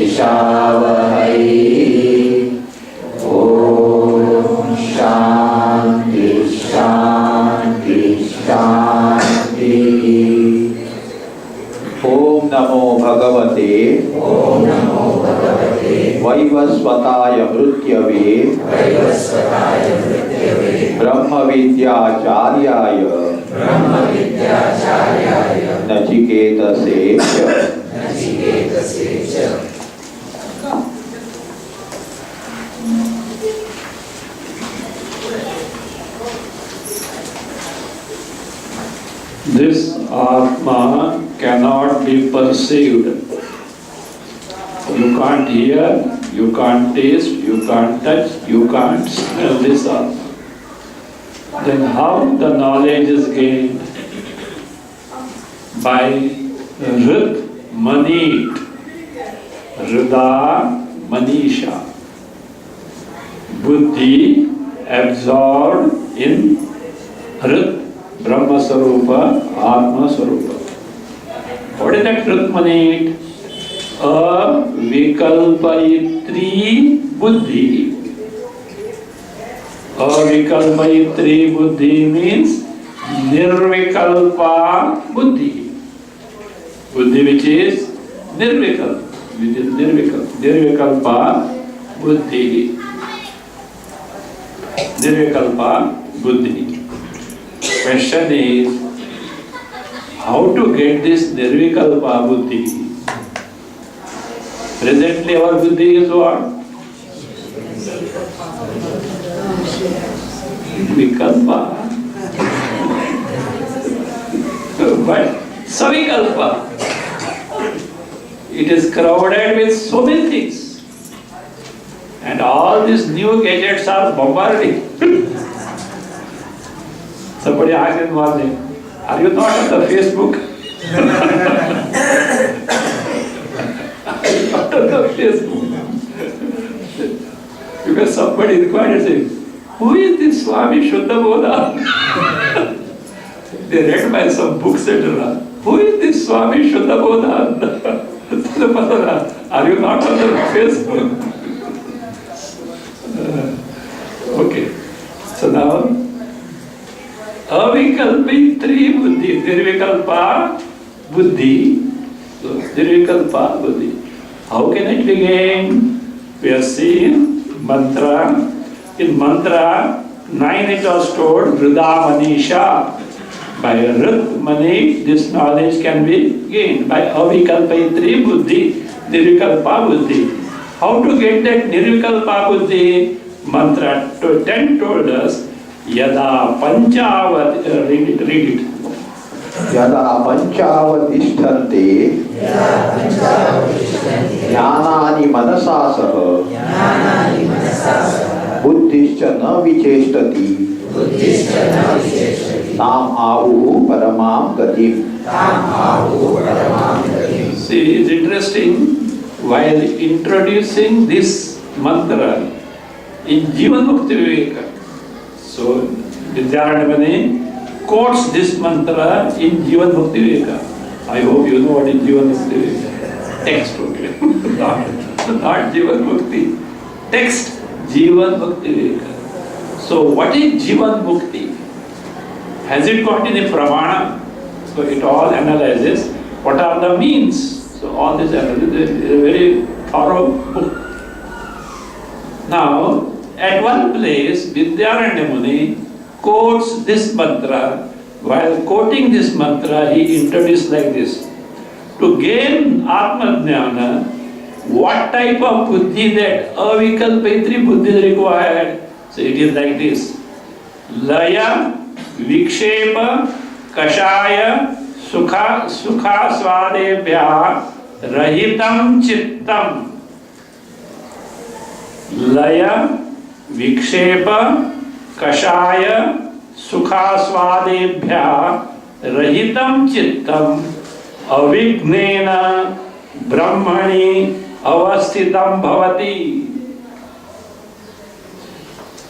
विद्विषावहै। ॐ शान्ति शान्ति शान्ति। ॐ नमो भगवते वैवस्वताय मृत्यवे ब्रह्म विद्याचार्याय नचिकेतसे च। This Atma cannot be perceived. You can't hear, you can't taste, you can't touch, you can't smell this Atma. Then how the knowledge is gained? By Rit Manit, Rida Manisha. Buddhi absorbed in Rit, Brahma Sarupa, Atma Sarupa. What is that Rit Manit? Avikalpayitri Buddhi. Avikalpayitri Buddhi means Nirvikalpa Buddhi. Buddhi which is Nirvikalpa Buddhi. Nirvikalpa Buddhi. Question is, how to get this Nirvikalpa Buddhi? Presently our Buddhi is what? Vikalpa. But Savikalpa. It is crowded with so many things. And all these new gadgets are bombarding. Somebody asked in the morning, are you not on the Facebook? Not on the Facebook. Because somebody inquired and said, who is this Swami Shuddhabodhananda? They read by some books, etc. Who is this Swami Shuddhabodhananda? Are you not on the Facebook? Okay. So now, Avikalpayitri Buddhi, Nirvikalpa Buddhi. So, Nirvikalpa Buddhi. How can it be gained? We have seen mantra. In mantra 9 it was told, Rida Manisha. By Rit Mani, this knowledge can be gained. By Avikalpayitri Buddhi, Nirvikalpa Buddhi. How to get that Nirvikalpa Buddhi? Mantra 10 told us, Yada Panchavat, read it. Yada Panchavadisthante Jnanani Manasasaha Buddhischa na vicheshtati Tam ahu paramam gatim. See, it's interesting, while introducing this mantra in Jivan Mukti Viveka, so Vidyaranyamani quotes this mantra in Jivan Mukti Viveka. I hope you know what is Jivan Mukti Viveka. Text, okay. not Jivan Mukti. Text, Jivan Mukti Viveka. So what is Jivan Mukti? Has it got any pramana? So it all analyzes what are the means. So all this analysis is a very thorough book. Now, at one place, Vidyaranyamuni quotes this mantra. While quoting this mantra, he introduced like this. To gain Atma Jnana, what type of buddhi that avikalpayitri buddhi is required? So it is like this. Laya, Vikshepa, Kashaya, Sukha Swadebhya, Rahitam Chittam. Laya, Vikshepa, Kashaya, Sukhaswadebhya, Rahitam Chittam, Avignena, Brahmani, Avasthitam Bhavati.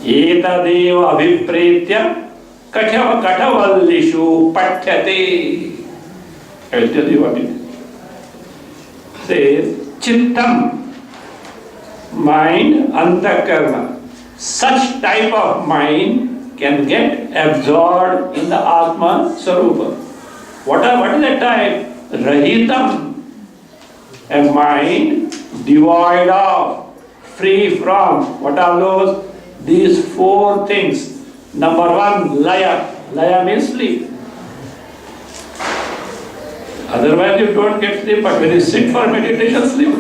Etadeva Abhipretya, Kathavallishu Pathyate. I will tell you what it is. Says, Chittam. mind, antakarna. Such type of mind can get absorbed in the Atma Sarupa. What is that type? Rahitam. A mind devoid of, free from, what are those? These four things. Number one, laya. Laya means sleep. Otherwise you don't get sleep, but when you sit for meditation, sleep.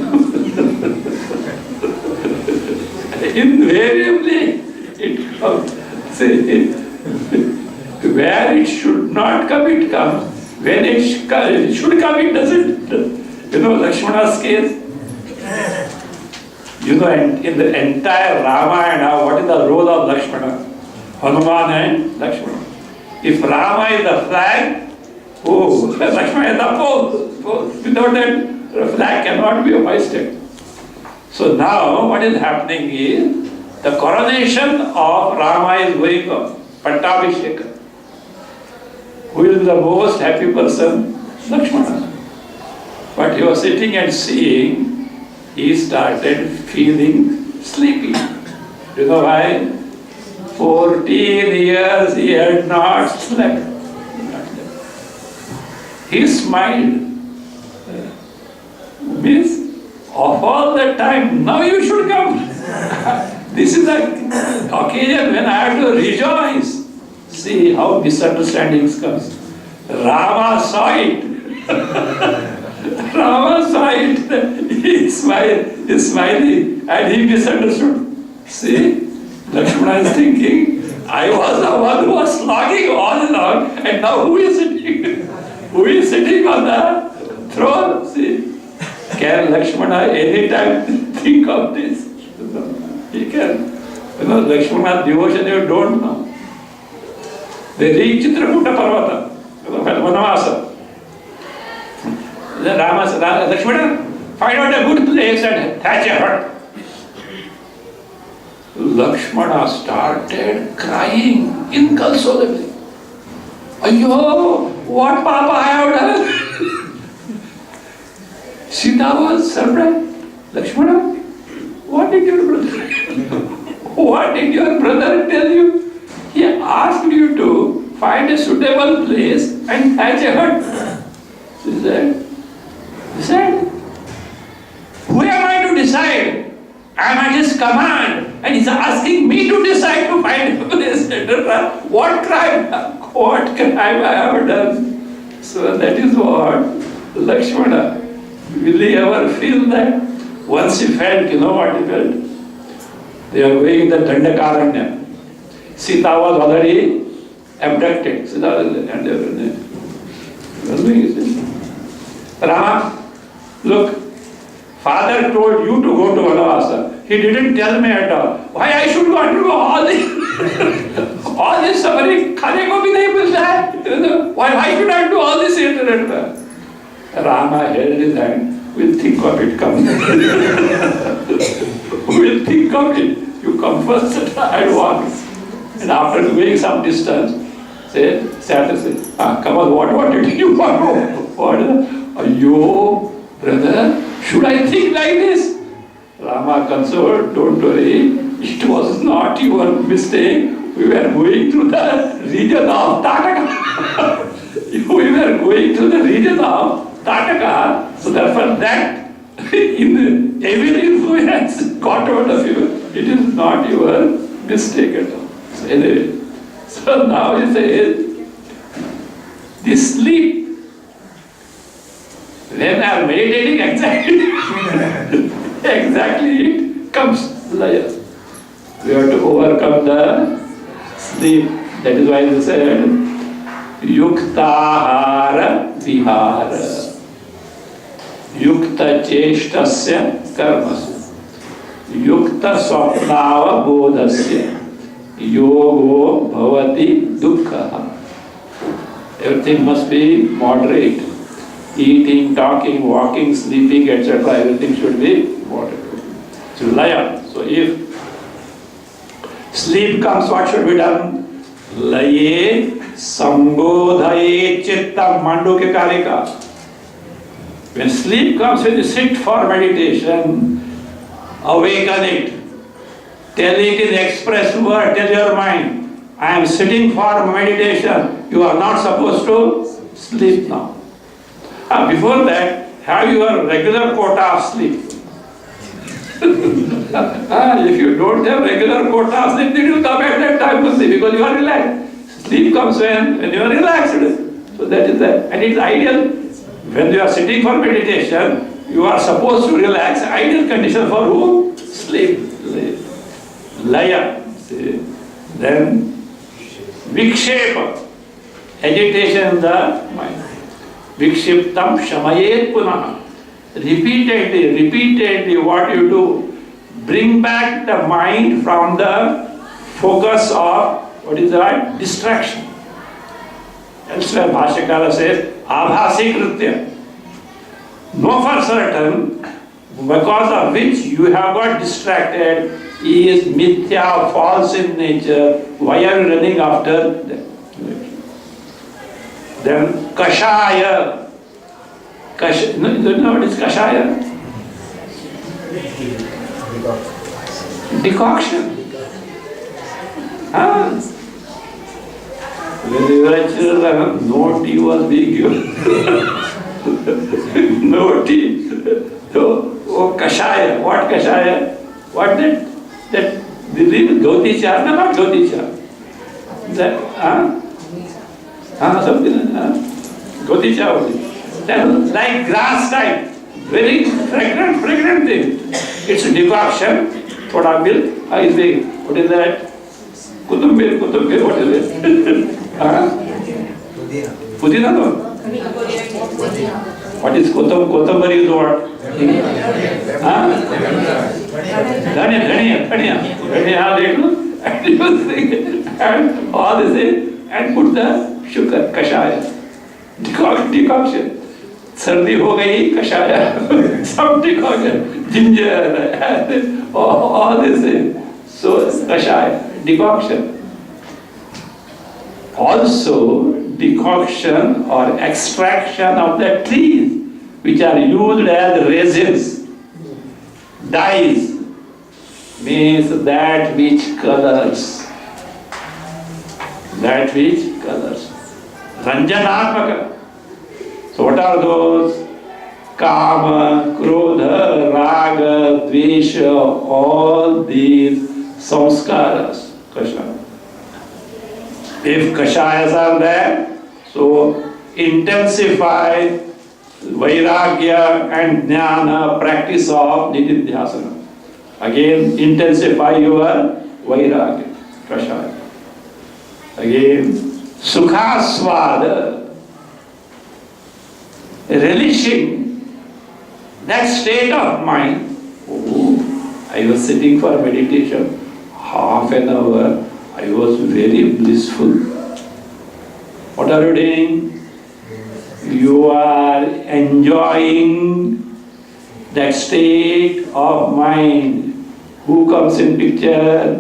Invariably it comes. See, where it should not come, it comes. When it should come, it doesn't. You know Lakshmana's case? You know, in the entire Ramayana, what is the role of Lakshmana? Hanuman and Lakshmana. If Rama is the flag, Lakshmana is the pole. Without that, the flag cannot be hoisted. So now, what is happening is, the coronation of Rama is going on, Pattabhisheka. Who is the most happy person? Lakshmana. But he was sitting and seeing, he started feeling sleepy. You know why? 14 years he had not slept. He smiled. Means, of all the time, now you should come. This is the occasion when I have to rejoice. See how misunderstandings comes. Rama saw it. Rama saw it. He's smiling and he misunderstood. See, Lakshmana is thinking, I was the one who was slogging all along, and now who is sitting? Who is sitting on the throne? See, can Lakshmana anytime think of this? He can. You know, Lakshmana's devotion you don't know. They reach Chitrakuta Parvata, Vanavasa. Then Rama said, Lakshmana, find out a good place and thatch a hut. Lakshmana started crying inconsolably. Ayyo, what Papa I have done? Sita was surprised. Lakshmana, what did your brother tell you? He asked you to find a suitable place and hatch a hut. He said, who am I to decide? I am at his command, and he's asking me to decide to find a place. What crime I have done? So that is what Lakshmana. Will he ever feel that? Once he felt, you know what he felt? They are going in the Dandakaranya. Sita was already abducted. Sita was and they were doing it. Rama, look, father told you to go to Vanavasa. He didn't tell me at all. Why I should want to go all this? All this suffering, khane ko bhi nahi milta hai. Why should I do all this? Rama held his hand. We'll think of it, come. We'll think of it. You come first at once. And after going some distance, say, come on, what did you want? Ayyo, brother, should I think like this? Rama consoled, don't worry, it was not your mistake. We were going through the region of Tataka. We were going through the region of Tataka, so therefore that in evil influence got out of you. It is not your mistake at all. So anyway, so now he says, this sleep, when I am meditating exactly it comes laya. We have to overcome the sleep. That is why he said, yuktahara vihara. Yukta cheshtasya karmasu. Yukta swapnava bodhasya. Yogo bhavati dukkha. Everything must be moderate. Eating, talking, walking, sleeping, etc. Everything should be moderate. So laya. So if sleep comes, what should be done? Laye sambodhaye chitta manduke karika. When sleep comes, when you sit for meditation, awaken it. Tell it in express word, tell your mind, I am sitting for meditation. You are not supposed to sleep now. Before that, have your regular quota of sleep. If you don't have regular quota of sleep, then you will come at that time only because you are relaxed. Sleep comes when you are relaxed. So that is that. And it's ideal. When you are sitting for meditation, you are supposed to relax. Ideal condition for who? Sleep. Laya. See? Then vikshepa. Agitation in the mind. Vikshiptam shamayet punah. Repeatedly what you do, bring back the mind from the focus of, what is that? Distraction. Elsewhere Bhashyakara says, abhasi kritya. Know for certain, because of which you have got distracted, is mithya, false in nature. Why are you running after them? Then kashaya. No, what is kashaya? Decoction. When we were children, no tea was being given. No tea. So, kashaya. What kashaya? What that dhoti cha? No, not dhoti cha. That, something, dhoti cha only. Like grass type, very fragrant thing. It's a decoction. Thoda milk, what is that? Kutumbir, what is it? Pudina no? What is kotumbir is what? Dhania, and all this thing, and put the sugar, kashaya. Decoction. सर्दी हो गई कषाया सब decoction, ginger, all this, so kashaya, decoction. Also decoction or extraction of the trees which are used as resins, dyes, means that which colors, ranjanatmaka. So what are those? Kama, Krodha, Raga, Dvesha, all these samskaras, Kashaya. If Kashayas are there, so intensify Vairagya and Jnana, practice of Nididhyasana. Again, intensify your Vairagya, Kashaya. Again, Sukhasvada, relishing that state of mind. Oh, I was sitting for meditation, half an hour, I was very blissful. What are you doing? You are enjoying that state of mind. Who comes in picture?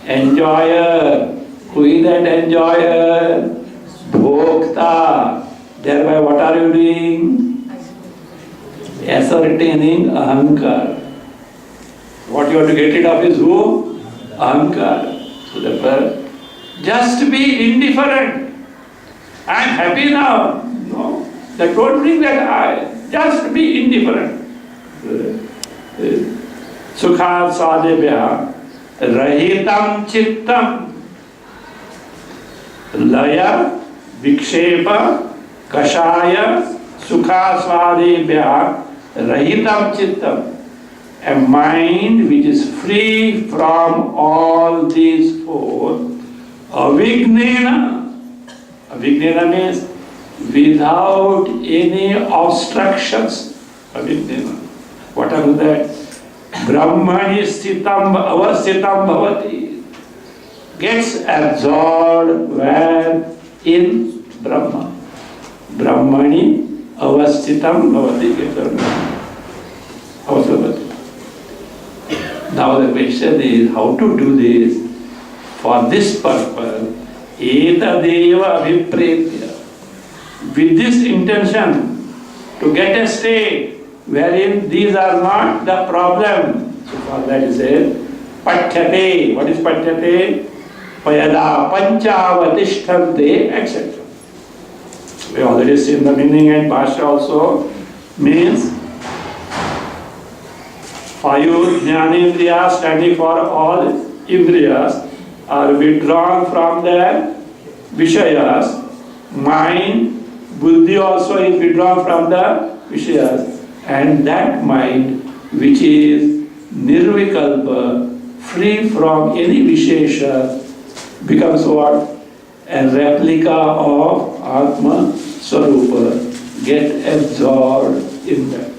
Enjoyer. Who is that enjoyer? Bhokta. Thereby what are you doing? Ascertaining ahankar. What you have to get rid of is who? Ahankar. So therefore, just be indifferent. I am happy now. No, that don't bring that I. Just be indifferent. Sukha sadebhya rahitam chittam laya vikshepa kashaya sukha swadebhya rahitam chittam. A mind which is free from all these four. Avignena. Avignena means without any obstructions. Avignena. What are that? Brahmani sthitam avasthitam bhavati. Gets absorbed where? In Brahma. Brahmani avasthitam bhavati. Gets absorbed. Now the question is how to do this. For this purpose, etadeva vipretya. With this intention, to get a state wherein these are not the problem. For that is it. Pathyate. What is pathyate? Payada panchavatishtante, etc. We already seen the meaning in Bhashya also. Means five jnanendriyas standing for all indriyas are withdrawn from their vishayas. Mind, buddhi also is withdrawn from the vishayas. And that mind which is nirvikalpa, free from any vishesha, becomes what? A replica of Atma Swarupa, get absorbed in that.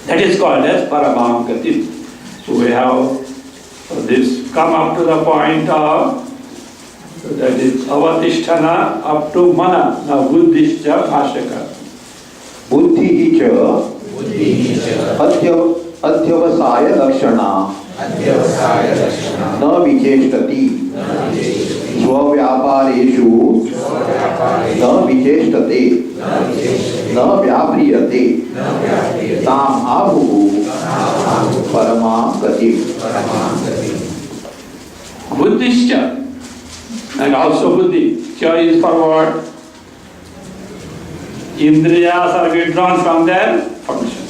That is called as Paramam Gati. So we have this come up to the point of, that is Avatisthana up to Mana. Now Buddhishcha Bhashyaka. बुद्धि च अध्यवसाय लक्षणा न विचेष्टति स्वव्यापारेषु न विचेष्टते न व्याप्रियते ताम आहुः परमां गतिम्. Buddhishcha, and also Buddhi. Cha is for what? Indriyas are withdrawn from their function.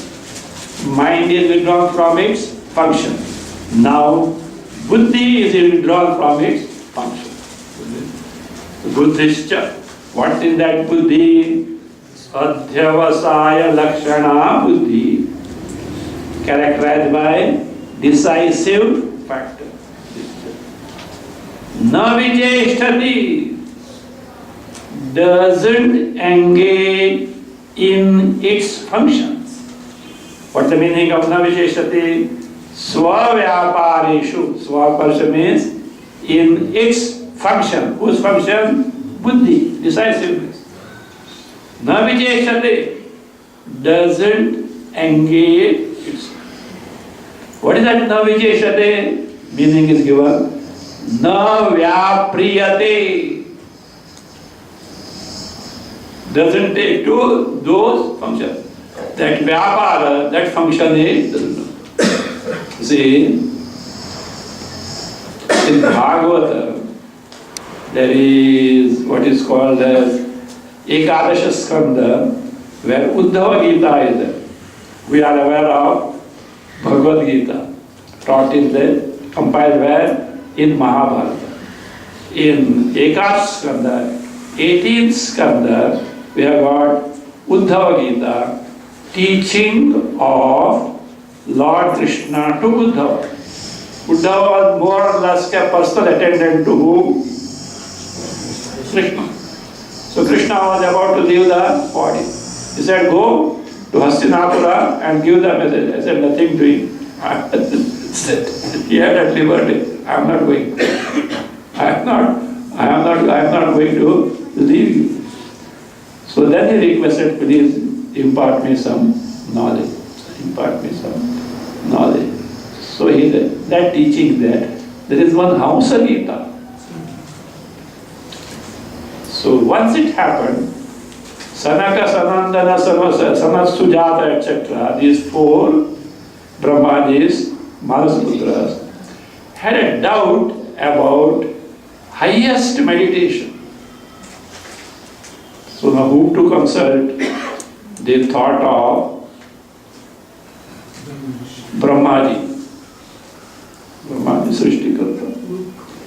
Mind is withdrawn from its function. Now, Buddhi is withdrawn from its function. Buddhishcha. What is that Buddhi? Adhyavasaya Lakshana Buddhi. Characterized by decisive factor. Na vijayashtati, doesn't engage in its functions. What's the meaning of na vijayashtati? Swavyapareshu. Swapareshu means in its function. Whose function? Buddhi, decisiveness. Na vijayashtati, doesn't engage its. What is that na vijayashtati? Meaning is given. Na vyapriyate, doesn't take to those functions. That vyapara, that function is doesn't know. See, in Bhagavata, there is what is called as Ekadasha Skanda, where Uddhava Gita is there. We are aware of Bhagavad Gita, taught in the, compiled where? In Mahabharata. In Ekadasha Skanda, 18th Skanda, we have got Uddhava Gita, teaching of Lord Krishna to Uddhava. Uddhava was more or less a personal attendant to whom? Krishna. So Krishna was about to leave the body. He said, go to Hastinapura and give the message. I said, nothing doing. He had at liberty. I am not going. I am not going to leave you. So then he requested, please impart me some knowledge. Impart me some knowledge. So he that teaching that there is one Hamsa Gita. So once it happened, Sanaka, Sanandana, Sanat, Sujata, etc., these four Brahmajis, Manasaputras, had a doubt about highest meditation. So now whom to consult? They thought of Brahmaji. Brahmaji Srishtikarta.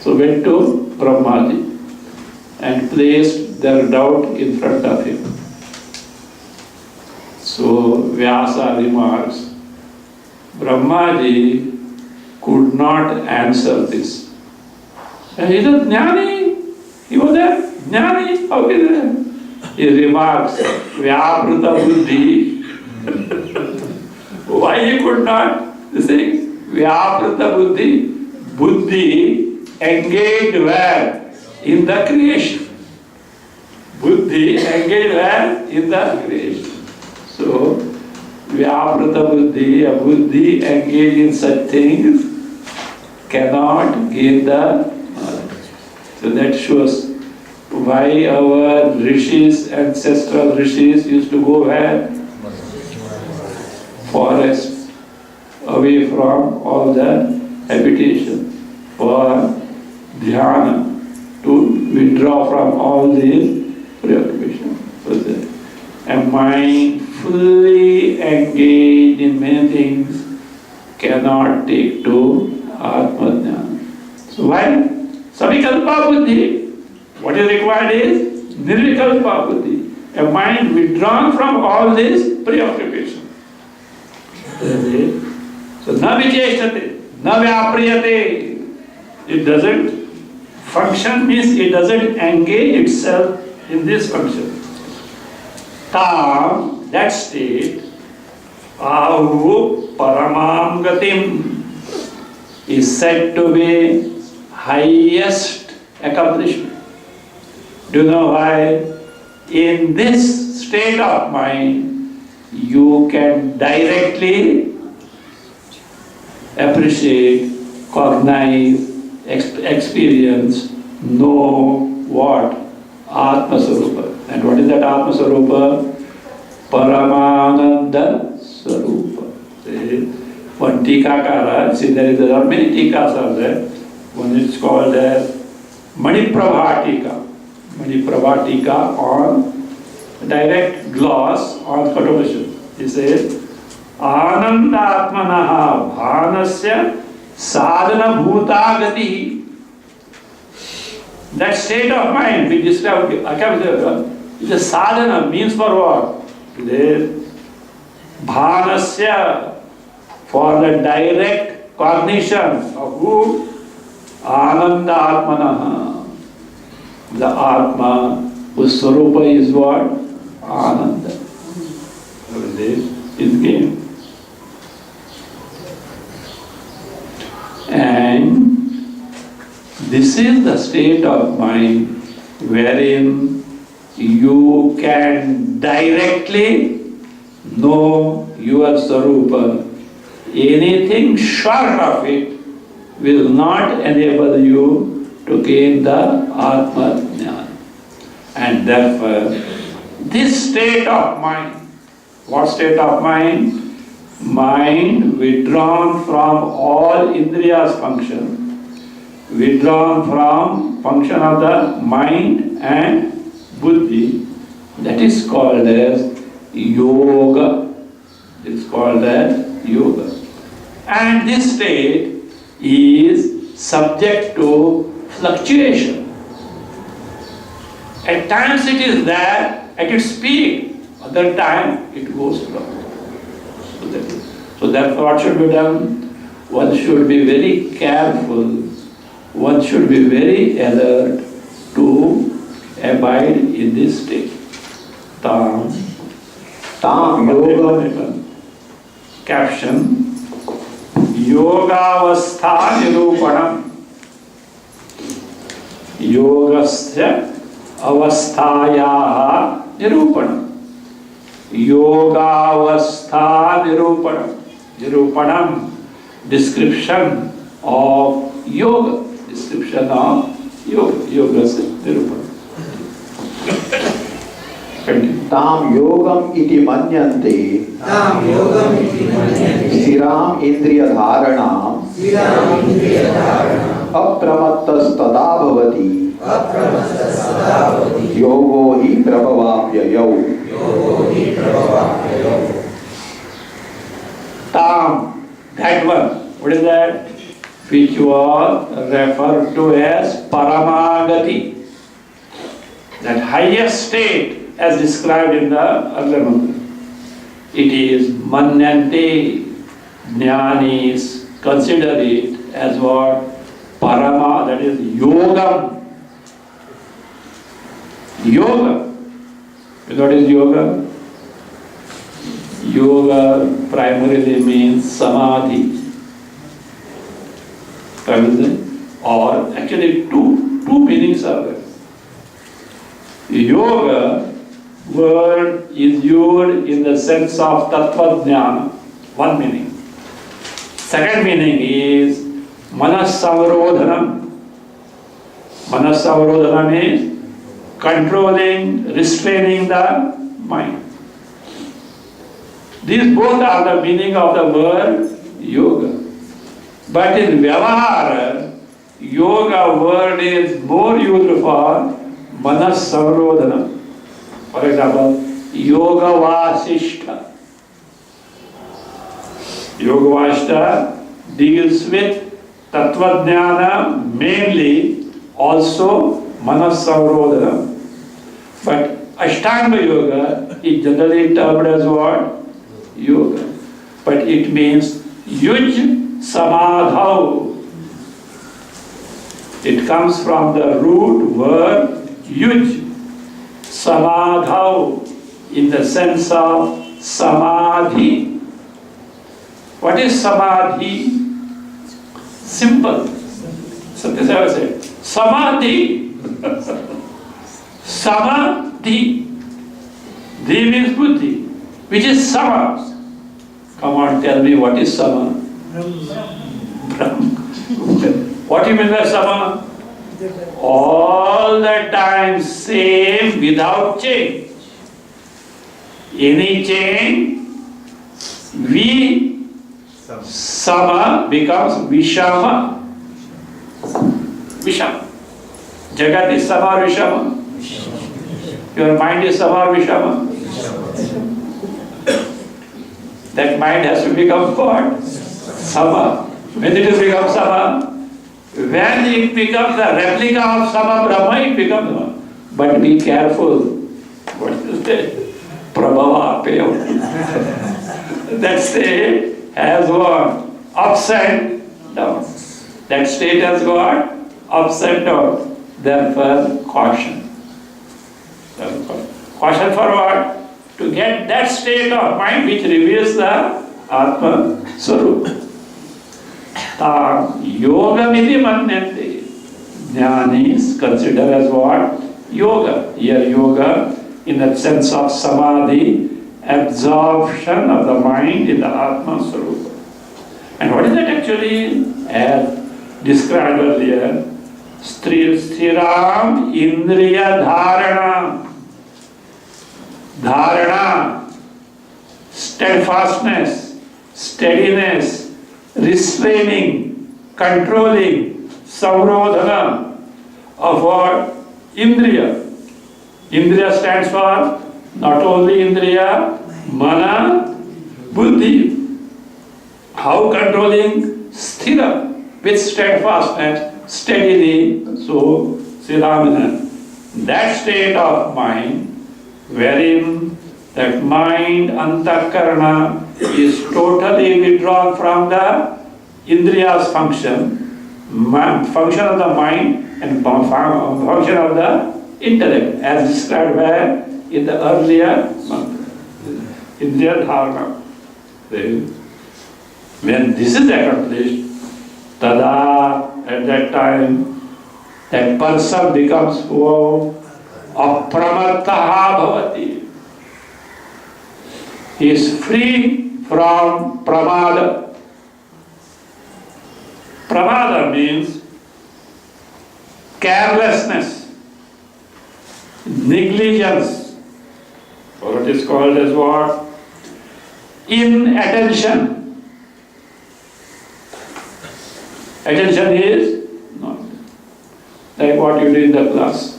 So went to Brahmaji and placed their doubt in front of him. So Vyasa remarks, Brahmaji could not answer this. And he said, Jnani, he was there, Jnani, how is that? He remarks, Vyapruta Buddhi. Why he could not? He says, Vyapruta Buddhi. Buddhi engaged where? In the creation. Buddhi engaged where? In the creation. So, Vyapruta Buddhi, a Buddhi engaged in such things cannot gain the knowledge. So that shows why our rishis, ancestral rishis used to go where? Forest away from all the habitation, for dhyana, to withdraw from all these preoccupations. So a mind fully engaged in many things cannot take to Atma Jnana. So why? Savikalpa buddhi. What is required is nirvikalpa buddhi. A mind withdrawn from all this preoccupation. So na vicheshtate, na vyapriyate. It doesn't function, means it doesn't engage itself in this function. Tam, that state, ahu paramam gatim, is said to be highest accomplishment. Do you know why? In this state of mind, you can directly appreciate, cognize, experience, know what? Atma Sarupa. And what is that Atma Sarupa? Paramananda Sarupa. See, one Tikakara, see there are many Tikas are there. One is called as Maniprabha Tika. Maniprabha Tika on direct gloss on Katobhashya. He says, Ananda Atmanaha Bhanasya Sadhana Bhuta Gati. That state of mind we described, is a sadhana, means for what? Bhanasya, for the direct cognition of who? Ananda Atmanaha. The Atma, whose Swarupa is what? Ananda. This is game. And this is the state of mind wherein you can directly know your Swarupa. Anything short of it will not enable you to gain the Atma Jnana. And therefore, this state of mind, what state of mind? Mind withdrawn from all Indriyas function, withdrawn from function of the mind and buddhi, that is called as yoga. It's called as yoga. And this state is subject to fluctuation. At times it is there at its peak, other time it goes down. So therefore what should be done? One should be very careful, one should be very alert to abide in this state. Tam yoga. Caption: Yogavastha nirupanam. Yogasya avasthayaha nirupanam. Yogavastha nirupanam. Nirupanam, description of yoga. Description of yoga. Yoga se nirupanam. Tam yogam iti manyante. Siram indriya dharanam. Apramattastada bhavati. Yogo hi prabhavapyayau. Tam, that one. What is that? Which was referred to as Paramagati. That highest state as described in the earlier mantra. It is Manyante. Jnanis consider it as what? Parama, that is Yogam. Yoga. What is yoga? Yoga primarily means samadhi. Or actually two meanings are there. Yoga word is used in the sense of tattva jnana, one meaning. Second meaning is manasavarodhanam. Manasavarodhanam means controlling, restraining the mind. These both are the meaning of the word yoga. But in Vyavahara, yoga word is more used for manas samrodhana. For example, yoga vasishta. Yoga vasishta deals with tattvajnana mainly, also manas samrodhana. But Ashtanga yoga is generally termed as what? Yoga. But it means yuj samadhau. It comes from the root word yuj, samadhau, in the sense of samadhi. What is samadhi? Simple. Satyaseva said, samadhi. Samadhi. Dhi means buddhi, which is sama. Come on, tell me what is sama? Brahma. What do you mean by sama? All the time same without change. Any change, sama becomes vishama. Vishama. Jagat is sama or vishama? Your mind is sama or vishama? That mind has to become what? Sama. When it has become sama, when it becomes a replica of sama Brahma, it becomes sama. But be careful. What is that? Prabhava payout. That state has what? Ups and downs. That state has got ups and downs. Therefore, caution. Caution for what? To get that state of mind which reveals the Atma Swarup. Yogamiti manyante. Jnani is considered as what? Yoga. Here yoga in the sense of samadhi, absorption of the mind in the Atma Swarup. And what is that actually? As described earlier, Sthiram Indriya Dharana. Dharana, steadfastness, steadiness, restraining, controlling, samrodhana of what? Indriya. Indriya stands for not only Indriya, Mana, Buddhi. How controlling? Sthira, with steadfastness, steadily, so Siddhamina. That state of mind wherein that mind, antakarana, is totally withdrawn from the indriya's function, function of the mind and function of the intellect, as described where in the earlier Indriya Dharana. When this is accomplished, tada, at that time, that person becomes apramartaha bhavati. He is free from pramada. Pramada means carelessness, negligence, or it is called as what? Inattention. Attention is not like what you do in the class.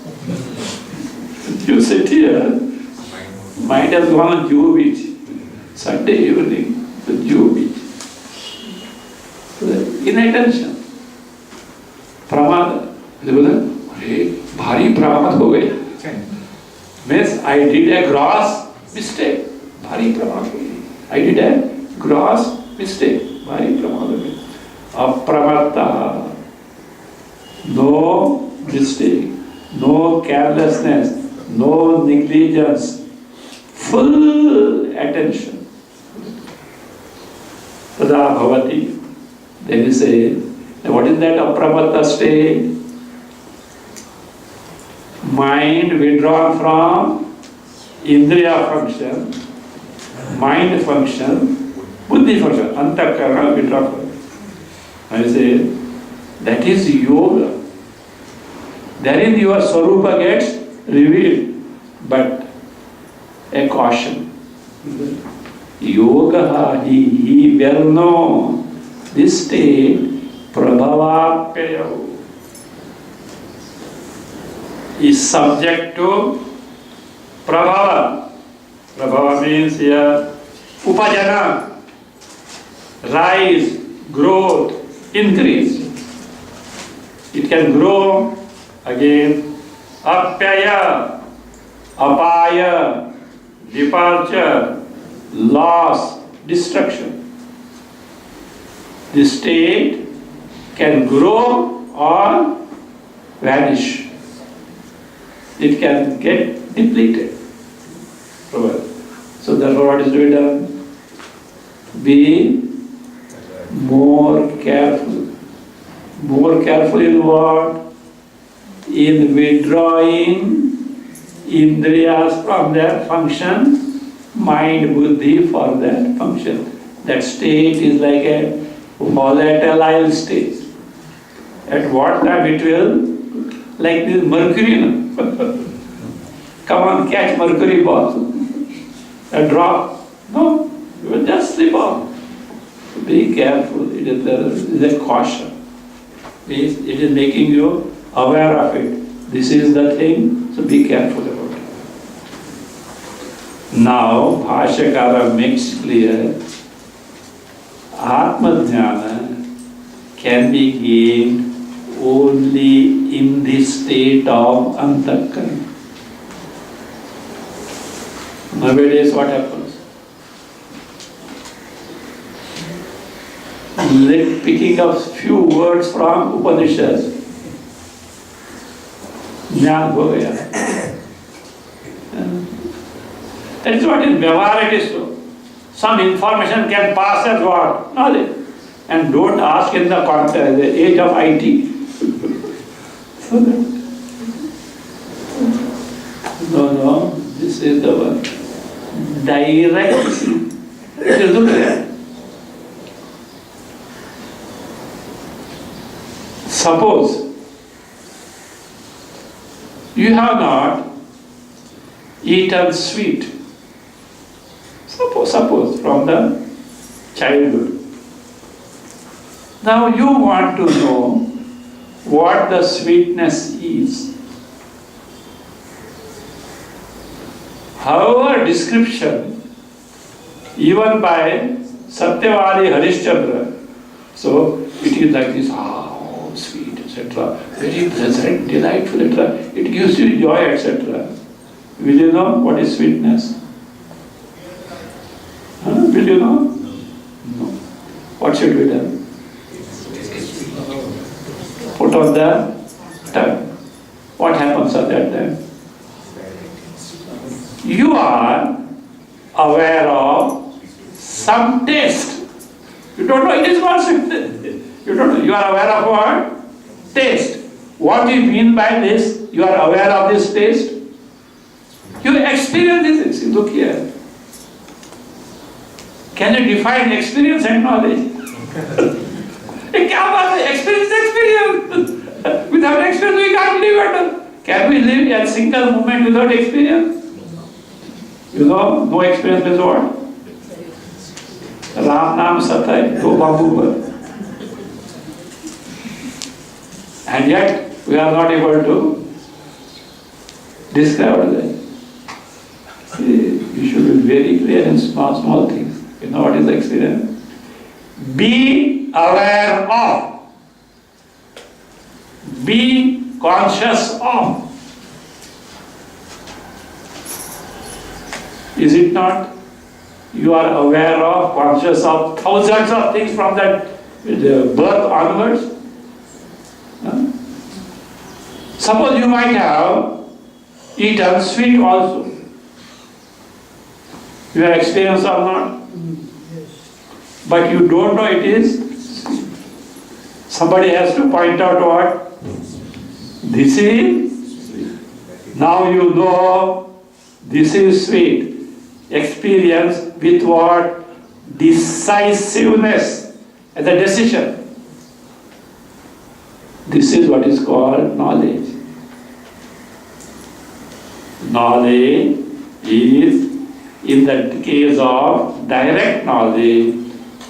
You sit here, mind has gone on Jew beach, Sunday evening, the Jew beach. Inattention. Pramada. Bhari pramad ho gaye. Means I did a gross mistake. Bhari pramad ho gaye. I did a gross mistake. Bhari pramad ho gaye. Apramarta. No mistake. No carelessness. No negligence, full attention. Tada bhavati. Then you say, what is that apramarta state? Mind withdrawn from indriya function, mind function, buddhi function, antakarana withdrawn from. I say, that is yoga. Therein your swarupa gets revealed, but a caution. Yoga, he well known. This state prabhavapyayo is subject to prabhava. Prabhava means here upajana, rise, growth, increase. It can grow again. Apyaya, apaya, departure, loss, destruction. The state can grow or vanish. It can get depleted. So therefore what is to be done? Be more careful. More careful in what? In withdrawing indriyas from their function, mind, buddhi for that function. That state is like a volatile state. At what time it will? Like this mercury. Come on, catch mercury ball. A drop. No, you will just slip off. Be careful. It is a caution. It is making you aware of it. This is the thing, so be careful about it. Now, Bhashyakara makes clear, Atma Jnana can be gained only in the state of Antakarana. Nowadays what happens? Picking up few words from Upanishads, Jnana ho gaya. That is what in Vyavahar it is so. Some information can pass as what? Knowledge. And don't ask in the context, the age of IT. So no, this is the one. Direct. Look at that. Suppose you have not eaten sweet. Suppose from the childhood. Now you want to know what the sweetness is. However, description, even by Satyavadi Harishchandra, so it is like this, sweet, etc. Very pleasant, delightful, etc. It gives you joy, etc. Will you know what is sweetness? Will you know? No. What should be done? Put on the tongue. What happens at that time? You are aware of some taste. You don't know it is not sweetness. You don't know. You are aware of what? Taste. What do you mean by this? You are aware of this taste? You experience this. See, look here. Can you define experience and knowledge? Experience. Without experience we can't live at all. Can we live a single moment without experience? You know, no experience is what? Ram Nam Satai, Do Babu. And yet we are not able to describe that. You should be very clear in small things. You know what is experience? Be aware of. Be conscious of. Is it not? You are aware of, conscious of thousands of things from that birth onwards. Suppose you might have eaten sweet also. You have experience or not? But you don't know it is sweet. Somebody has to point out what? This is sweet. Now you know this is sweet. Experience with what? Decisiveness as a decision. This is what is called knowledge. Knowledge is, in the case of direct knowledge,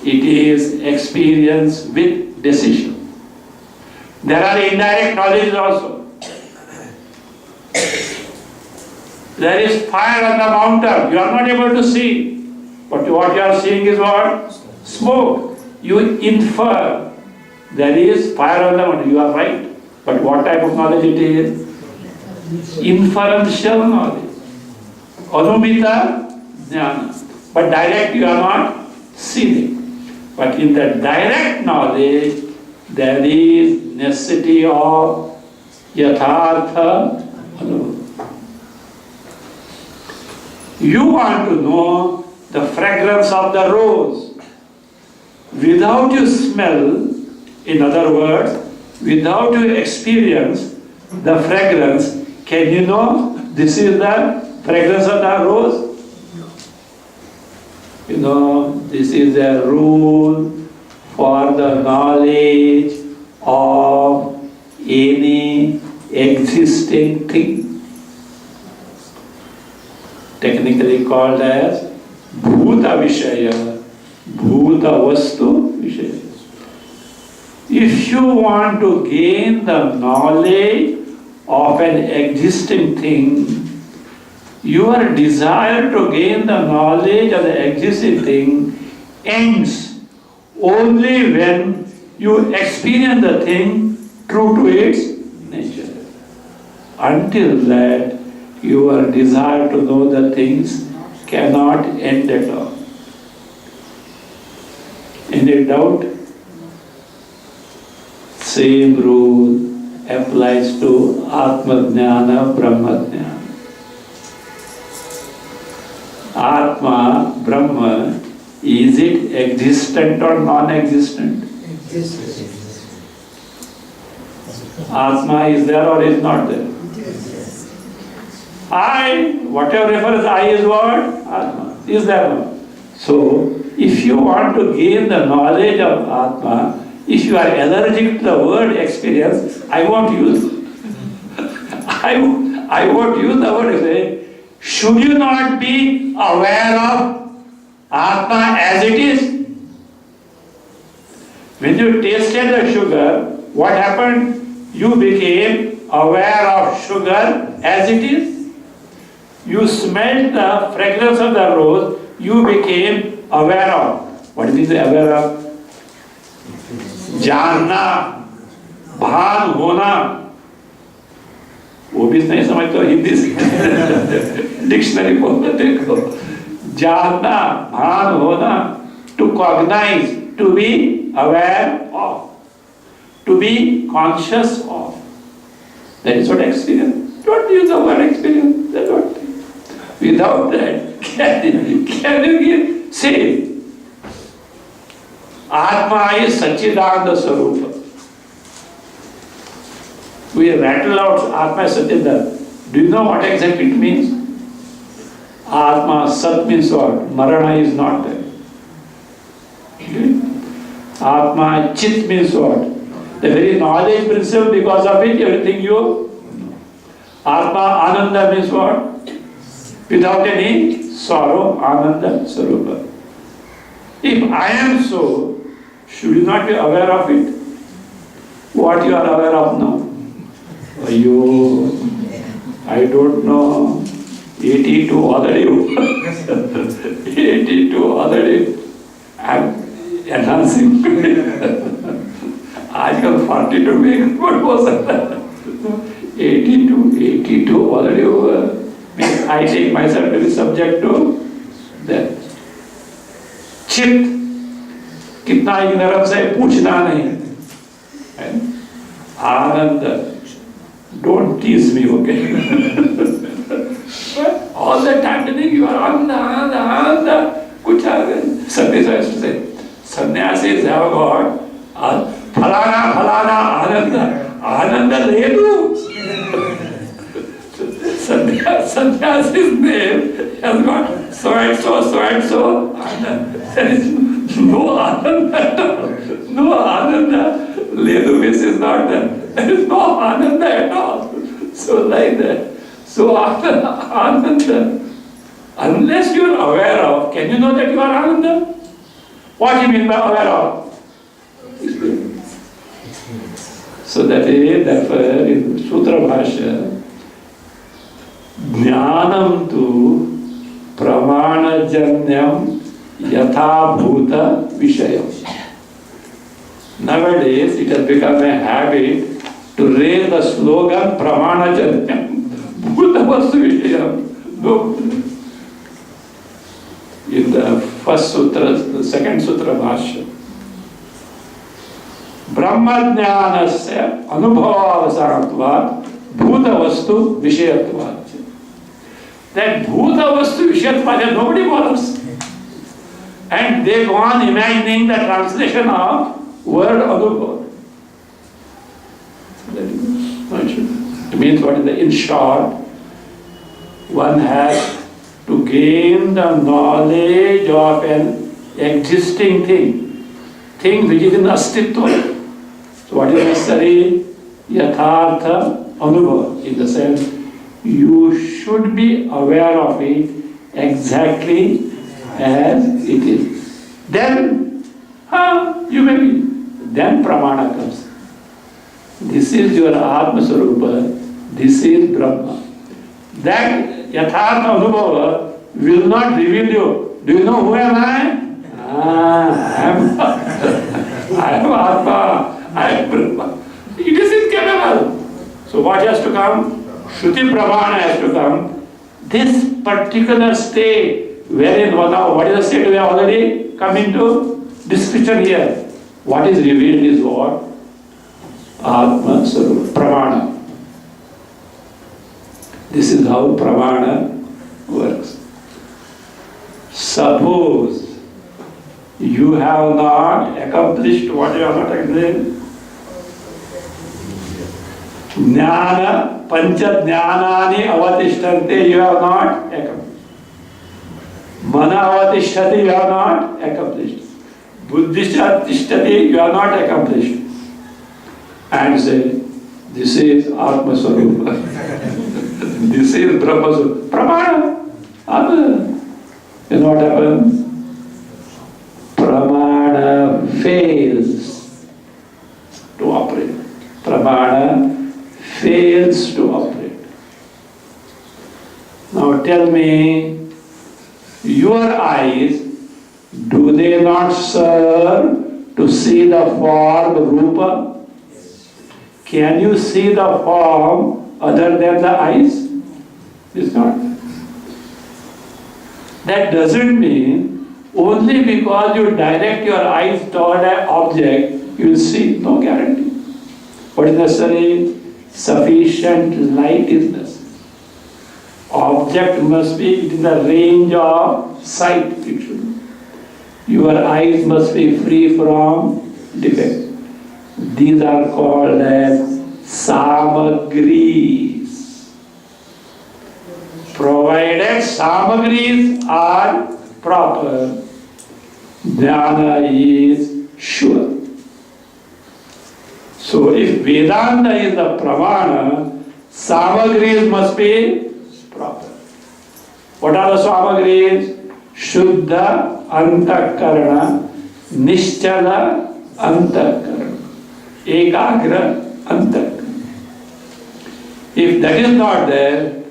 it is experience with decision. There are indirect knowledges also. There is fire on the mountain. You are not able to see. But what you are seeing is what? Smoke. You infer there is fire on the mountain. You are right. But what type of knowledge it is? Inferential knowledge. Anumita jnana. But direct you are not seeing. But in the direct knowledge, there is necessity of yathartha anubhava. You want to know the fragrance of the rose. Without you smell, in other words, without you experience the fragrance, can you know this is the fragrance of the rose? You know, this is a rule for the knowledge of any existing thing, technically called as bhuta vishaya, bhuta vastu vishaya. If you want to gain the knowledge of an existing thing, your desire to gain the knowledge of the existing thing ends only when you experience the thing true to its nature. Until that, your desire to know the things cannot end at all. Any doubt? Same rule applies to Atma Jnana, Brahma Jnana. Atma, Brahma, is it existent or non-existent? Atma is there or is not there? I, whatever refers I is what? Atma. Is there not? So, if you want to gain the knowledge of Atma, if you are allergic to the word experience, I won't use I won't use the word experience. Should you not be aware of Atma as it is? When you tasted the sugar, what happened? You became aware of sugar as it is. You smelled the fragrance of the rose, you became aware of. What is aware of? जानना, भान होना, वो भी नहीं समझते हो हिंदी से dictionary बोलते देखो जानना भान होना to cognize, to be aware of, to be conscious of. That is what experience. Don't use the word experience. That's what. Without that, can you give? See, Atma is Satchidananda Swarupa. We rattle out Atma is Satchidananda. Do you know what exactly it means? Atma, Sat means what? Marana is not there. Okay? Atma, Chit means what? The very knowledge principle, because of it, everything you know. Atma, Ananda means what? Without any sorrow, Ananda Swarupa. If I am so, should you not be aware of it? What you are aware of now? I don't know. 82 already. 82 already. I am enhancing. आजकल 42 में what was it? 82 already over. I take myself to be subject to that. चित्त कितना ignorance है पूछना नहीं. आनंद. Don't tease me, okay? All the time telling you are Ananda. Kuch Sannyasa has to say. Sannyasis have got Phalana Ananda Ledu. Sannyasi's name has got so and so. There is no Ananda at all. No Ananda. Ledu is not there. There is no Ananda at all. So like that. So Ananda, unless you are aware of, can you know that you are Ananda? What do you mean by aware of? So that is, therefore, in Sutra Bhashya, Jnanam tu Pramanajanyam Yatha Bhuta Vishayam. Nowadays, it has become a habit to raise the slogan Pramanajanyam Bhuta Vastu Vishayam. No. In the first sutra, the second sutra Bhashya, Brahmajnanasya Anubhavavasarantvat Bhuta Vastu Vishayatvat. That Bhuta Vastu Vishayatvat, nobody bothers. And they go on imagining the translation of word Anubhava. It means what is the, in short, one has to gain the knowledge of an existing thing which is in astitva. So what is necessary? Yathartha Anubhava, in the sense you should be aware of it exactly as it is. Then, you may be. Then Pramana comes. This is your Atma Swarupa, this is Brahma. That Yathartha Anubhava will not reveal you. Do you know who am I? I am Atma, I am Brahma. It is incapable. So what has to come? Shruti Pramana has to come. This particular state, wherein now, what is the state we have already come into? Description here. What is revealed is what? Atma Swarupa, Pramana. This is how Pramana works. Suppose you have not accomplished what you have not accomplished. Jnana, Pancha Jnanani Avatishtante, you have not accomplished. Mana Avatishtati, you have not accomplished. Buddhishtha Tishtati, you have not accomplished. And say, this is Atma Swarupa. This is Brahma Swarupa. Pramana. You know what happens? Pramana fails to operate. Pramana fails to operate. Now tell me, your eyes, do they not serve to see the form Rupa? Can you see the form other than the eyes? It's not. That doesn't mean only because you direct your eyes toward an object, you will see. No guarantee. What is necessary? Sufficient light is necessary. Object must be in the range of sight. It should be. Your eyes must be free from defect. These are called as samagris. Provided samagris are proper, jnana is sure. So if Vedanta is the pramana, samagris must be proper. What are the samagris? Shuddha antakarana, nischala antakarana, ekagra antakarana. If that is not there,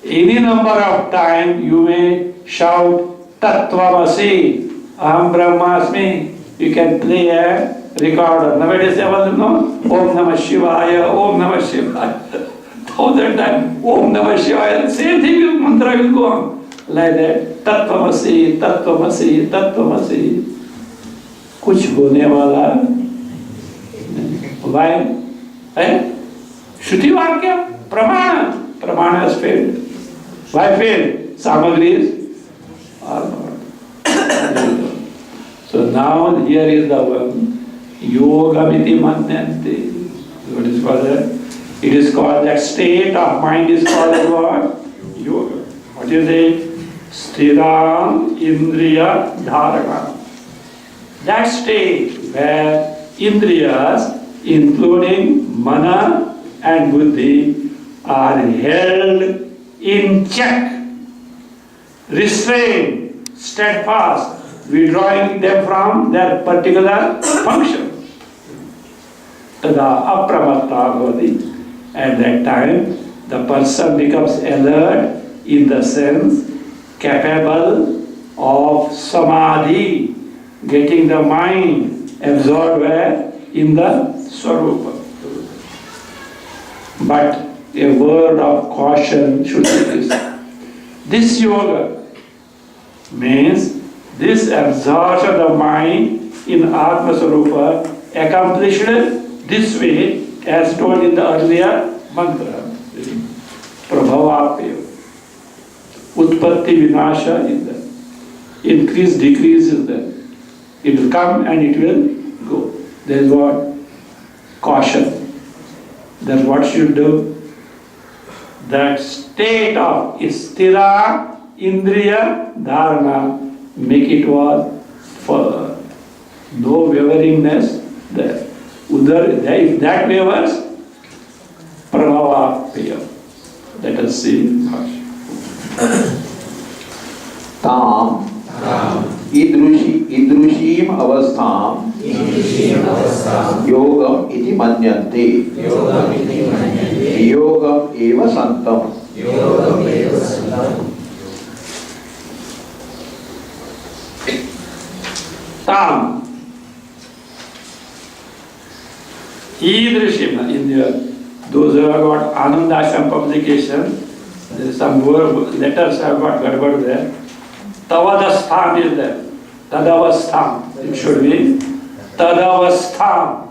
any number of times you may shout Tattvamasi, Aham Brahmasmi. You can play a recorder. Nowadays everyone knows Om Namah Shivaya, Om Namah Shivaya. 1,000 times Om Namah Shivaya. Same thing, mantra will go on. Like that. Tattvamasi, Tattvamasi, Tattvamasi. Kuch hone wala. Why? Shruti Vakya, Pramana. Pramana has failed. Why failed? Samagris are not. So now here is the one. Yogamiti Mannyanti. What is called that? It is called, that state of mind is called as what? Yoga. What is it? Sthiram Indriya Dharana. That state where Indriyas, including Mana and Buddhi, are held in check, restrained, steadfast, withdrawing them from their particular function. tada apramatta bhavati. At that time, the person becomes alert in the sense capable of samadhi, getting the mind absorbed where? In the Swarupa. But a word of caution should be this. This yoga means this absorption of the mind in Atma Swarupa accomplished this way as told in the earlier mantra. Prabhavapya. Utpatti Vinasha is there. Increase, decrease is there. It will come and it will go. There is what? Caution. That's what should do. That state of stira, indriya, dharana, make it what? For no waveringness there. If that wavers, prabhavapya. Let us see. ताम ईदृशीम अवस्थाम योगम इति मन्यन्ते योगम एव सन्तम ताम ईदृशीम those who have got Anandasham publication, there is some letters have got garbad there. Tavadasthan is there. Tadavasthan. It should be Tadavasthan.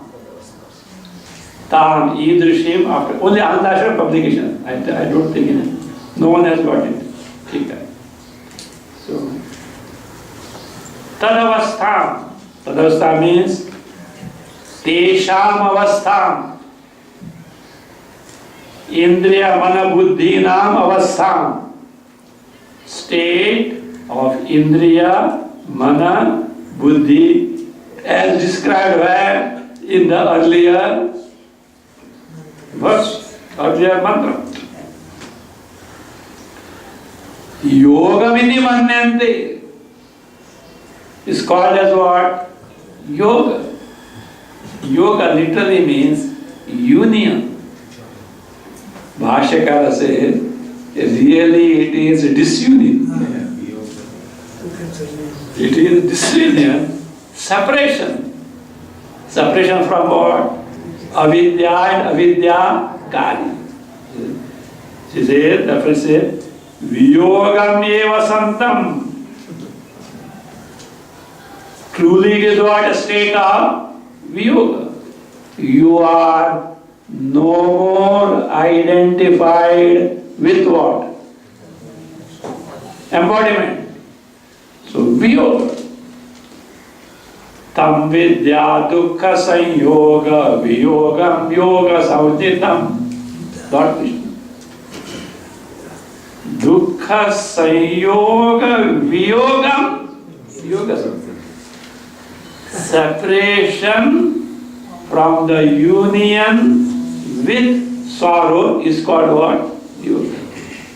Tam Idrishim after. Only Anandasham publication. I don't think it. No one has got it. Okay. So Tadavasthan. Tadavasthan means Tesham Avasthan. Indriya Mana Buddhi Nam Avasthan. State of Indriya Mana Buddhi as described where in the earlier verse, earlier mantra. Yoga Vini Manyante is called as what? Yoga. Yoga literally means union. Bhashyakara says, really it is disunion. It is disunion, separation. Separation from what? Avidya and avidya kari. She says, the first says, Viyogam eva santam. Truly it is what? A state of Viyoga. You are no more identified with what? Embodiment. So Viyoga. Tam vidya dukkha sanyoga viyogam yoga sauditam. Lord Krishna. Dukkha sanyoga viyogam yoga sauditam. Separation from the union with sorrow is called what? Yoga.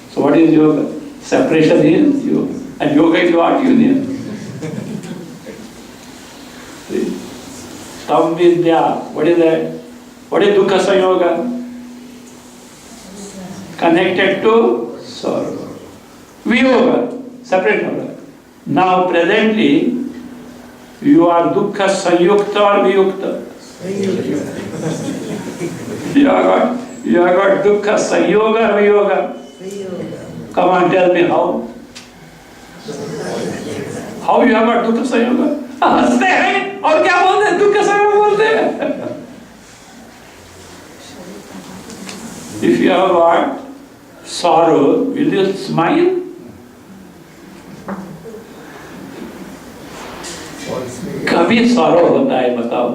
So what is yoga? Separation is yoga. And yoga is what? Union. Tam vidya. What is that? What is dukkha sanyoga? Connected to sorrow. Viyoga. Separate from that. Now presently you are dukkha sanyukta or viyukta? You have got dukkha sanyoga or viyoga? Come on, tell me how. How you have got dukkha sanyoga? हंसते हैं और क्या बोलते हैं? दुख संयोग बोलते हैं. If you have got sorrow, will you smile? कभी sorrow होता है बताओ?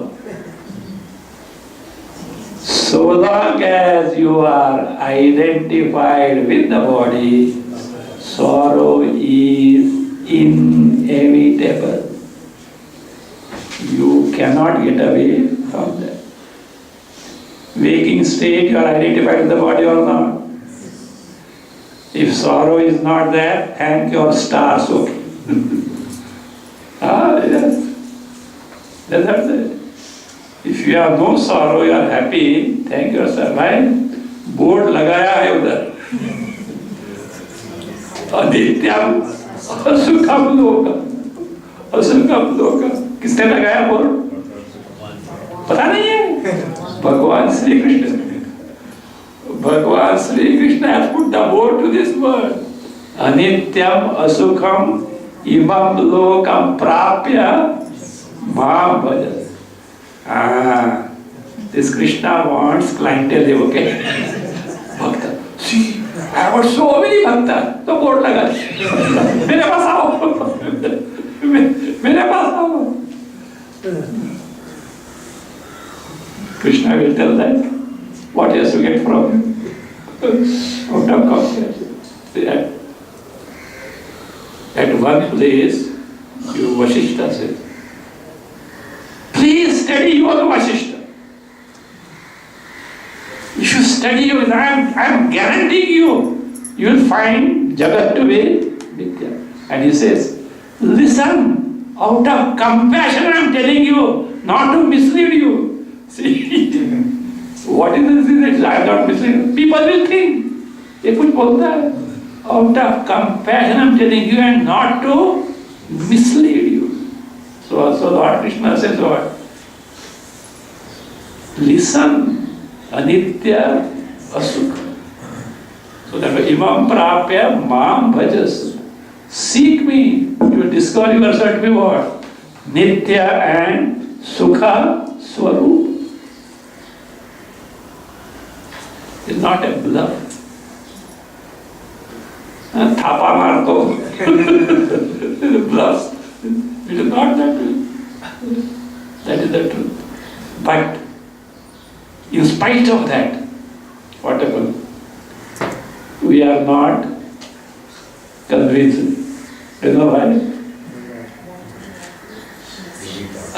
So long as you are identified with the body, sorrow is inevitable. You cannot get away from that. Waking state, you are identified with the body or not? If sorrow is not there, thank your stars, okay. Yes. That's it. If you have no sorrow, you are happy, thank yourself. Why? Board लगाया है उधर, अनित्यम असुखम लोकम, असुखम लोकम। किसने लगाया board? पता नहीं है, भगवान श्री कृष्ण। भगवान Shri Krishna has put the board to this word. अनित्यम असुखम इमं लोकम प्राप्य मां भज। This Krishna wants clientele, okay? Bhakta. See, I want so many bhakta. तो बोर्ड लगा, मेरे पास आओ, मेरे पास आओ। Krishna will tell that what he has to get from you. Out of confidence. At one place, you Vasishtha said, please study your Vasishtha. You should study your, I am guaranteeing you will find Jagat to be Vidya. And he says, listen, out of compassion I am telling you, not to mislead you. See, what is this? I am not misleading. People will think, ये कुछ बोलता है, out of compassion I am telling you and not to mislead you. So Lord Krishna says what? Listen, anitya asukha. So that imam prapya mam bhajas. Seek me, you will discover yourself to be what? Nitya and sukha swarup. It's not a bluff. Thapa marto. Bluff. It is not that way. That is the truth. But in spite of that, what happened? We are not convinced. You know why?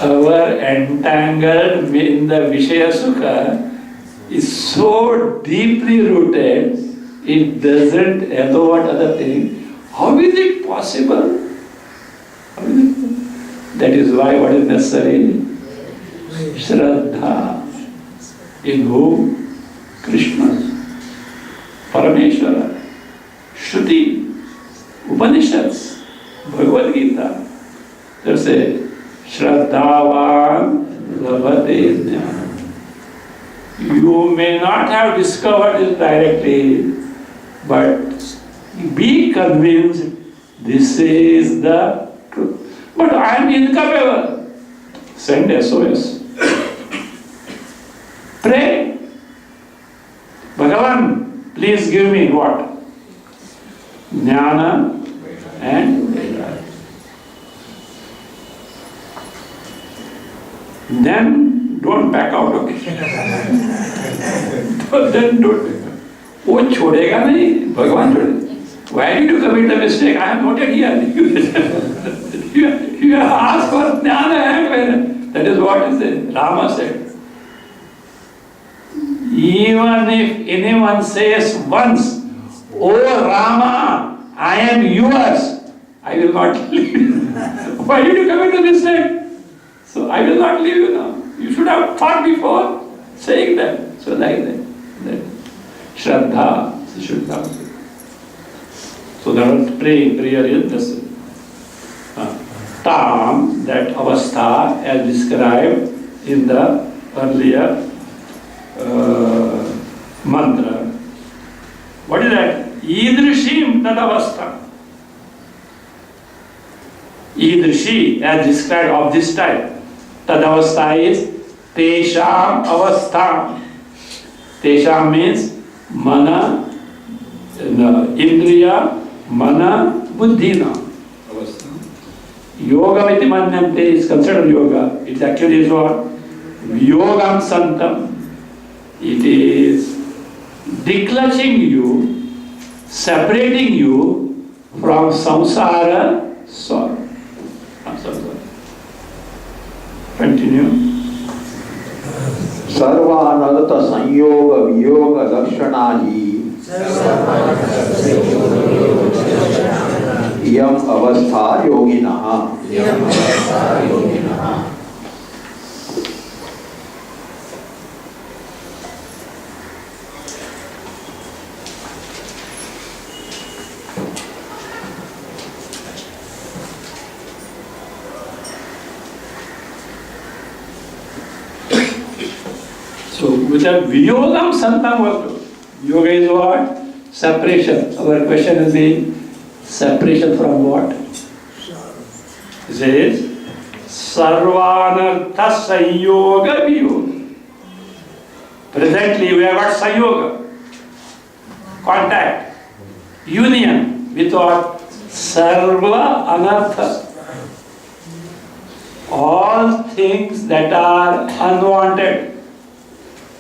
Our entangled in the Vishaya Sukha is so deeply rooted, it doesn't allow what other thing. How is it possible? How is it possible? That is why what is necessary? Shraddha. In whom? Krishna, Parameshwara, Shruti, Upanishads, Bhagavad Gita. There's a Shraddhavan Labhate Jnana. You may not have discovered it directly, but be convinced this is the truth. But I am incapable. Send SOS. Pray. Bhagavan, please give me what? Jnana and Vedanta. Then don't back out, okay? Then don't. वो छोड़ेगा नहीं, भगवान छोड़ेगा. Why did you commit the mistake? I am not yet here. You have asked for jnana and Vedanta. That is what is it. Rama said. Even if anyone says once, "Oh Rama, I am yours," I will not leave you. Why did you commit the mistake? So I will not leave you now. You should have thought before saying that. So like that. Shraddha, Shraddha. So that was praying. Prayer is this. Tam, that avastha, as described in the earlier mantra. What is that? Idrishim tadavastha. Idrishi, as described of this type. Tadavastha is tesham avastha. Tesham means mana, indriya, mana, buddhina. Yoga iti manyante is considered yoga. It actually is what? Yogam santam. It is declutching you, separating you from samsara sorrow. Continue. सर्वानगत संयोग वियोग लक्षणा ही इयम अवस्था योगिनः. So, with a viyogam santam vastu. Yoga is what? Separation. Our question is the separation from what? It says, Sarvanartha Sanyoga Viyoga. Presently we have got Sanyoga, contact, union with what? Sarva Anartha. All things that are unwanted,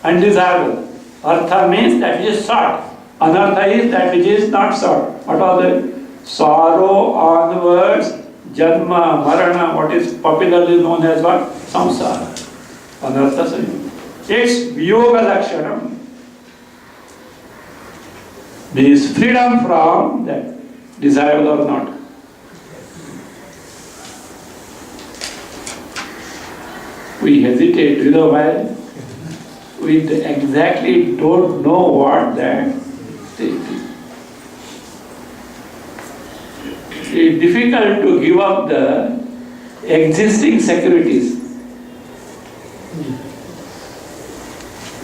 undesirable. Artha means that which is sought. Anartha is that which is not sought. What are they? Sorrow onwards, janma, marana, what is popularly known as what? Samsara. Anartha sanyoga. It's viyoga lakshanam. Means freedom from that, desirable or not. We hesitate, you know why? We exactly don't know what that state is. It's difficult to give up the existing securities.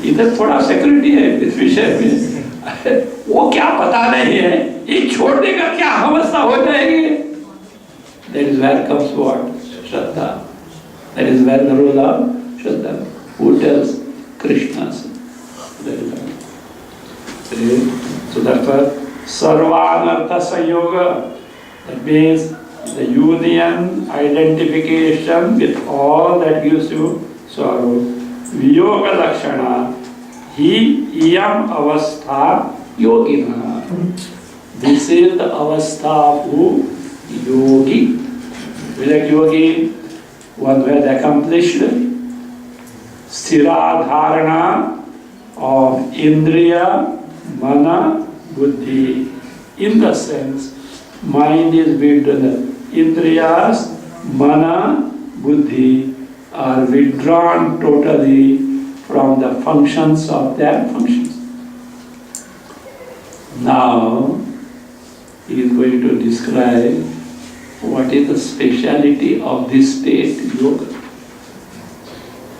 इधर थोड़ा security है इस विषय में, वो क्या पता नहीं है, ये छोड़ने का क्या अवस्था हो जाएगी. That is where comes what? Shraddha. That is where the role of Shraddha. Who tells? Krishna's. So therefore, Sarvanartha Sanyoga, that means the union, identification with all that gives you sorrow. Viyoga Lakshana, Hi Iyam Avastha Yogina. This is the Avastha of who? Yogi. Like yogi, one who has accomplished Sthira Dharana of Indriya, Mana, Buddhi. In the sense, mind is withdrawn. Indriyas, Mana, Buddhi are withdrawn totally from the functions of their functions. Now, he is going to describe what is the speciality of this state, yoga.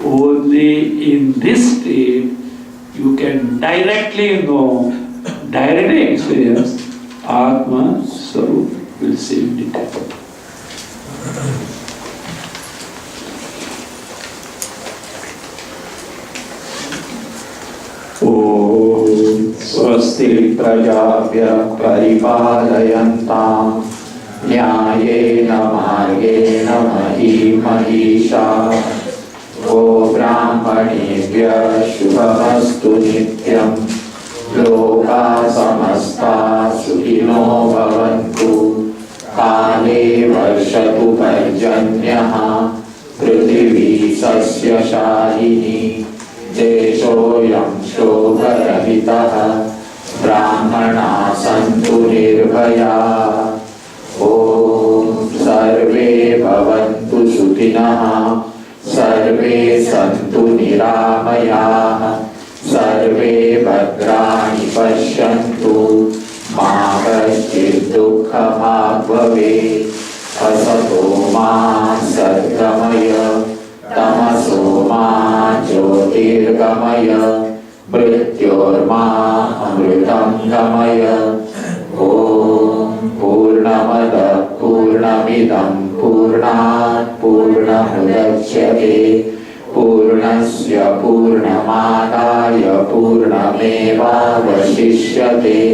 Only in this state you can directly know, directly experience Atma Swarup. We'll see in detail. Om Swasti Prajabhya Paripalayanta Nyayena Margena Mahi Mahisha Go Brahmanebhya Shubhamastu Nityam Loka Samasta Sukhino Bhavantu Kale Varshatu Parjanyaha Prithvi Sasya Shahini Deshoyam Shobharahitaha Brahmana Santu Nirbhaya Om Sarve Bhavantu Sukhinah Sarve Santu Niramayaha Sarve Bhadrani Pashyantu Ma Kaschid Dukkha Bhagvave Asato Ma Sadgamaya Tamaso Ma Jyotirgamaya Mrityorma Amritam Gamaya Om Purnamada Purnamidam Purnat Purnamudachyate Purnasya Purnamadaya Purnameva Vashishyate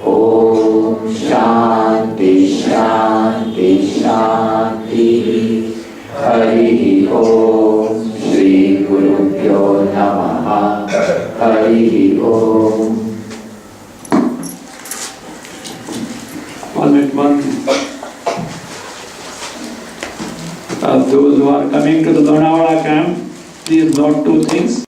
Om Shanti Shanti Shanti Hari Om Shri Gurubhyo Namaha Hari Om. One. Those who are coming to the Lonavala camp, please note two things.